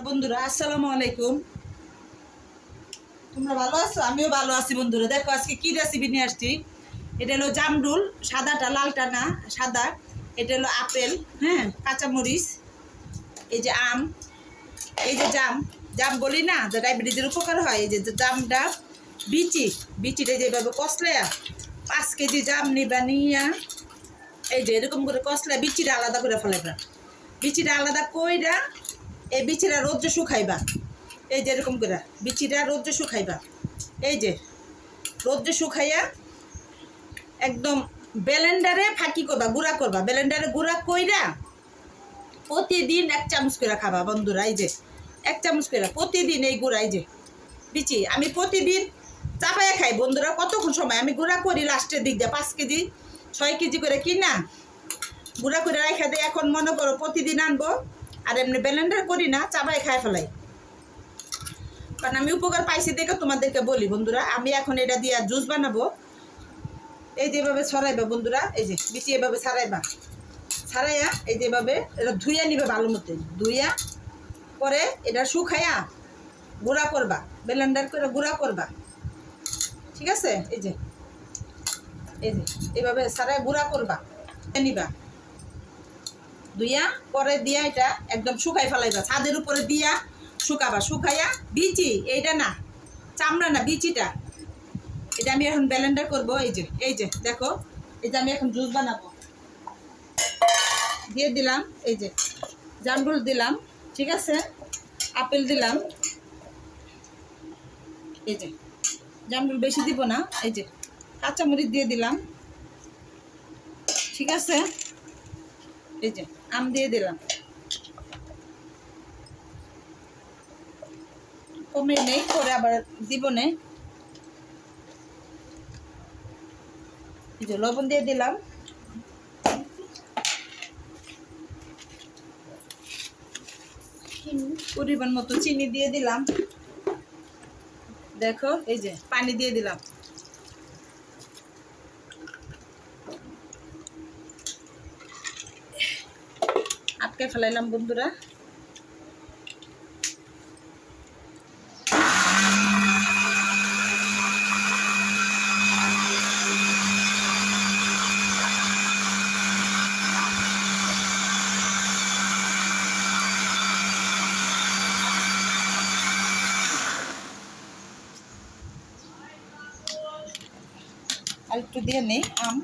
বন্ধুরা আসসালামু আলাইকুম। তোমরা ভালো আছো? আমিও ভালো আছি বন্ধুরা। দেখো আজকে কি রেসিপি নিয়ে আসছি। এটা হলো জামরুল, সাদাটা, লালটা না সাদা। এটা হলো আপেল, হ্যাঁ, কাঁচামরিচ, এই যে আম, এই যে জাম, জাম বলি না, যে ডায়াবেটিসের উপকার হয়। এই যে জামটা বিচিটা যেভাবে কষলায়া 5 কেজি জাম নিবা, নিয়া এই যে এরকম করে কষলা বিচিটা আলাদা করে ফেলাইবা। বিচিটা আলাদা কইরা এই বিচিটা রোদ্রে শুকাইবা। এই যে এরকম করে বিচিটা রোদ্রে শুকাইবা। এই যে রোদ্রে শুকাইয়া একদম ব্লেন্ডারে ফাঁকি করবা, গুঁড়া করবা। ব্লেন্ডারে গুঁড়া কইরা প্রতিদিন 1 চামচ করে খাবা বন্ধুরা। এই যে 1 চামচ করে প্রতিদিন এই গুঁড়া, এই যে বিচি আমি প্রতিদিন চাপাইয়া খাই বন্ধুরা। কতক্ষণ সময় আমি গুঁড়া করি, লাস্টের দিক দিয়ে 5 কেজি 6 কেজি করে কিনা গুঁড়া করে রাখা দিই। এখন মনে করো প্রতিদিন আনবো, আর এমনি ব্লেন্ডার করি না, চাপাই খাই ফেলাই। কারণ আমি উপকার পাইছি দেখে তোমাদেরকে বলি বন্ধুরা। আমি এখন এটা দিয়ে জুস বানাবো। এই যেভাবে ছড়াইবা বন্ধুরা, এই যে বিচি এভাবে ছাড়াইয়া এই যেভাবে এটা ধুইয়া নিবে, ভালো মতো ধুইয়া পরে এটা শুকাইয়া গুঁড়া করবা, ব্লেন্ডার করে গুঁড়া করবা, ঠিক আছে? এই যে এইভাবে ছাড়াই গুঁড়া করবা, নিবা, ধুইয়া পরে দিয়া এটা একদম শুকাই ফেলাইবা। ছাদের উপরে দিয়া শুকাবা। শুকাইয়া বিচি, এইটা না চামড়া না, বিচিটা, এটা আমি এখন ব্লেন্ডার করবো। এই যে দেখো, এই যে আমি এখন জুস বানাবো। দিয়ে দিলাম এই যে জামরুল দিলাম, ঠিক আছে, আপেল দিলাম, এই যে জামরুল বেশি দিব না, এই যে কাঁচামরিচ দিয়ে দিলাম, ঠিক আছে, এই যে আম দিয়ে দিলাম। কমে নেই, পরে আবার দিব নে। এই যে লবণ দিয়ে দিলাম, পরিমাণ মতো চিনি দিয়ে দিলাম। দেখো এই যে পানি দিয়ে দিলাম। আটকে ফেলাইলাম বন্ধুরা। আর একটু দিয়ে নেই আম।